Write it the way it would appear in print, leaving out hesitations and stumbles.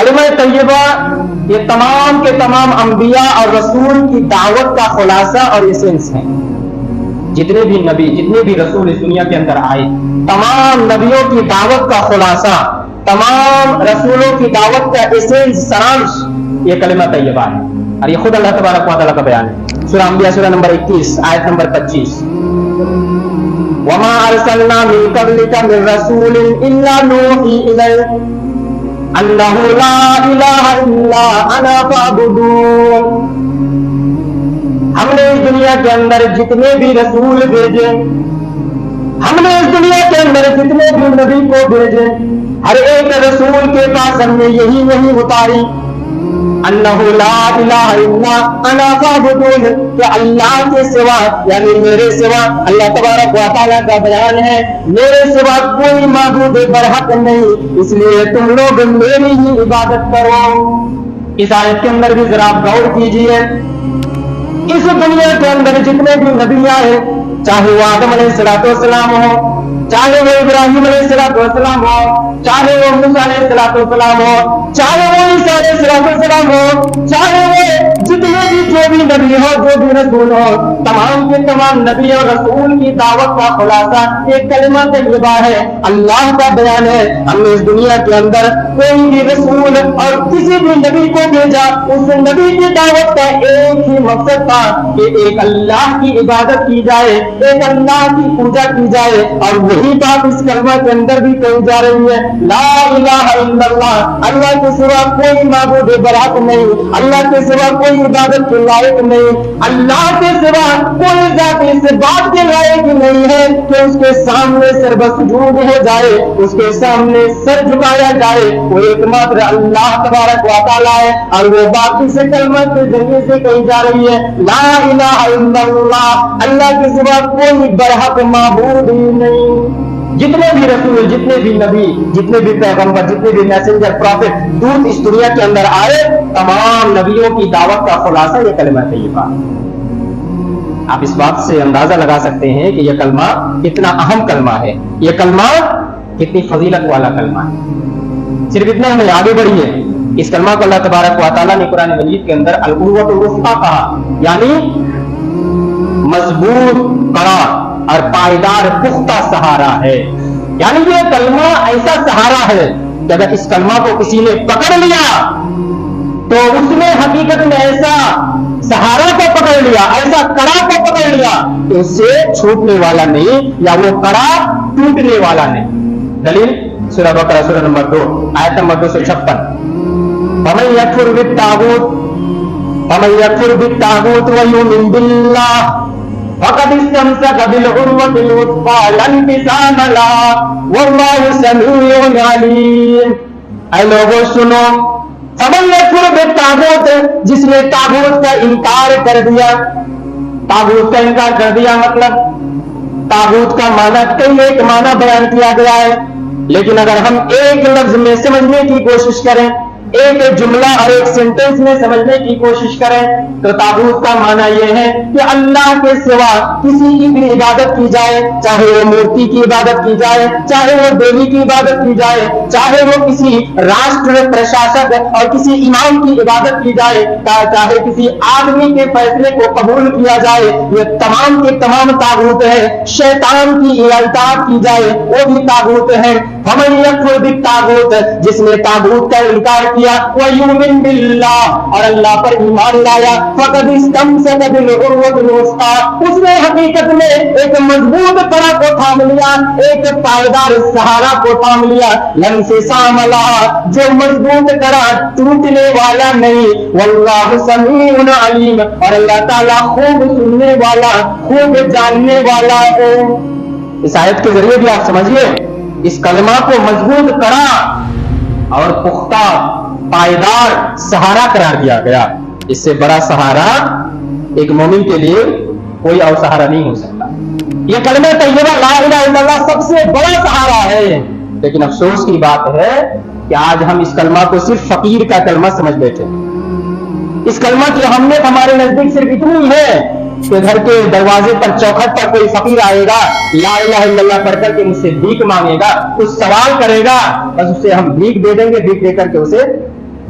کلمہ طیبہ یہ تمام کے تمام انبیاء اور رسول کی دعوت کا خلاصہ اور ایسنس ہے. جتنے بھی نبی جتنے بھی رسول اس دنیا کے اندر آئے تمام نبیوں کی دعوت کا خلاصہ تمام رسولوں کی دعوت کا ایسنس سرانش یہ کلمہ طیبہ ہے. اور یہ خود اللہ تبارک و تعالیٰ کا بیان ہے. سورہ انبیاء سورہ نمبر 21 آیت نمبر 25 وما ارسلنا من قبلك من رسول الا نوحي اليه انه لا اله الا انا فاعبدون. ہم نے اس دنیا کے اندر جتنے بھی رسول بھیجے ہم نے اس دنیا کے اندر جتنے بھی نبی کو بھیجے ہر ایک رسول کے پاس ہم نے یہی اتاری انہ لا الہ الا انا فاعبدون کہ اللہ کے سوا یعنی میرے سوا اللہ تبارک و تعالیٰ کا بیان ہے میرے سوا کوئی معبود برحق نہیں اس لیے تم لوگ میری ہی عبادت کرو. اس آیت کے اندر بھی ذرا غور کیجیے. اس دنیا کے اندر جتنے بھی نبی آئے چاہے وہ آدم علیہ السلام ہو چاہے وہ ابراہیم علیہ السلام ہو چاہے وہ موسیٰ علیہ السلام ہو چاہے وہ عیسیٰ علیہ السلام ہو چاہے وہ جتنے بھی جو بھی نبی ہو جو بھی رسول ہو تمام کے تمام نبی اور رسول کی دعوت کا خلاصہ ایک کلمہ طیبہ ہے. اللہ کا بیان ہے ہم نے اس دنیا کے اندر کوئی بھی رسول اور کسی بھی نبی کو بھیجا اس نبی کی دعوت کا ایک ہی مقصد تھا کہ ایک اللہ کی عبادت کی جائے ایک اللہ کی پوجا کی جائے. اور وہی بات اس کلمہ کے اندر بھی کہی جا رہی ہے لا الہ الا اللہ اللہ کے سوا کوئی معبود برحق نہیں اللہ کے سوا کوئی عبادت کے لائق نہیں اللہ کے سوا کوئی ذات اس بات کے لائق نہیں ہے کہ اس کے سامنے سر بسجود ہو جائے اس کے سامنے سر جھکایا جائے. وہ ایک ماتر اللہ تبارک و تعالیٰ ہے اور وہ بات اس کلمہ کے ذریعے سے کہی جا رہی ہے لا الہ الا اللہ اللہ کے سوا کوئی برحق معبود ہی نہیں. جتنے بھی رسول جتنے بھی نبی جتنے بھی پیغمبر جتنے بھی میسنجر پروفٹ دور اس دنیا کے اندر آئے تمام نبیوں کی دعوت کا خلاصہ یہ کلمہ طیبہ. آپ اس بات سے اندازہ لگا سکتے ہیں کہ یہ کلمہ کتنا اہم کلمہ ہے یہ کلمہ کتنی فضیلت والا کلمہ ہے. صرف اتنا ہمیں آگے بڑھیے اس کلمہ کو اللہ تبارک و تعالیٰ نے قرآن مجید کے اندر القوۃ الوثقیٰ کہا یعنی مضبوط کڑا اور پائیدار پختہ سہارا ہے. یعنی یہ کلمہ ایسا سہارا ہے کہ اگر اس کلمہ کو کسی نے پکڑ لیا تو اس نے حقیقت میں ایسا سہارا کو پکڑ لیا ایسا کڑا کو پکڑ لیا کہ اس سے چھوٹنے والا نہیں یا وہ کڑا ٹوٹنے والا نہیں. دلیل سورہ بقرہ سورہ نمبر 2 آیت نمبر 256 فَمَن يَكْفُرْ بِالطَّاغُوتِ وَيُؤْمِن بِاللَّهِ فَقَدِ اسْتَمْسَكَ بِالْعُرْوَةِ الْوُثْقَىٰ لَا انفِصَامَ لَهَا وَاللَّهُ سَمِيعٌ عَلِيمٌ. اے لوگوں سنو فَمَن يَكْفُرْ بِالطَّاغُوتِ جس نے طاغوت کا انکار کر دیا طاغوت کا انکار کر دیا مطلب طاغوت کا معنی کئی ایک معنی بیان کیا گیا ہے لیکن اگر ہم ایک لفظ میں سمجھنے کی کوشش کریں ایک جملہ اور ایک سینٹنس میں سمجھنے کی کوشش کریں تو طاغوت کا معنی یہ ہے کہ اللہ کے سوا کسی کی بھی عبادت کی جائے چاہے وہ مورتی کی عبادت کی جائے چاہے وہ دیوی کی عبادت کی جائے چاہے وہ کسی راشٹر پرشاسک اور کسی امام کی عبادت کی جائے چاہے کسی آدمی کے فیصلے کو قبول کیا جائے یہ تمام کے تمام طاغوت ہے. شیطان کی اطاعت کی جائے وہ بھی طاغوت ہے. فَمَن يَكْفُرْ بِالطَّاغُوتِ جس نے طاغوت کا انکار کیا وَيُؤْمِن بِاللَّهِ اور اللہ پر ایمان لایا فَقَدِ اسْتَمْسَكَ بِالْعُرْوَةِ الْوُثْقَىٰ اس نے حقیقت میں ایک مضبوط کڑا کو تھام لیا ایک پائیدار سہارا کو تھام لیا لَا انفِصَامَ لَهَا جو مضبوط کڑا ٹوٹنے والا نہیں. وَاللَّهُ سَمِيعٌ عَلِيمٌ اور اللہ تعالیٰ خوب سننے والا خوب جاننے والا ہے. اس آیت کے ذریعے بھی آپ سمجھیے اس کلمہ کو مضبوط کڑا اور پختہ پائیدار سہارا قرار دیا گیا. اس سے بڑا سہارا ایک مومن کے لیے کوئی اور سہارا نہیں ہو سکتا. یہ کلمہ طیبہ لا الہ الا اللہ سب سے بڑا سہارا ہے. لیکن افسوس کی بات ہے کہ آج ہم اس کلمہ کو صرف فقیر کا کلمہ سمجھ بیٹھے. اس کلمہ کی اہمیت ہمارے نزدیک صرف اتنی ہے کہ گھر کے دروازے پر چوکھٹ پر کوئی فقیر آئے گا لا الہ الا اللہ پڑھ کر کے مجھ سے بھیک مانگے گا کچھ سوال کرے گا بس اسے ہم بھیک دے دیں گے بھیک دے کر کے اسے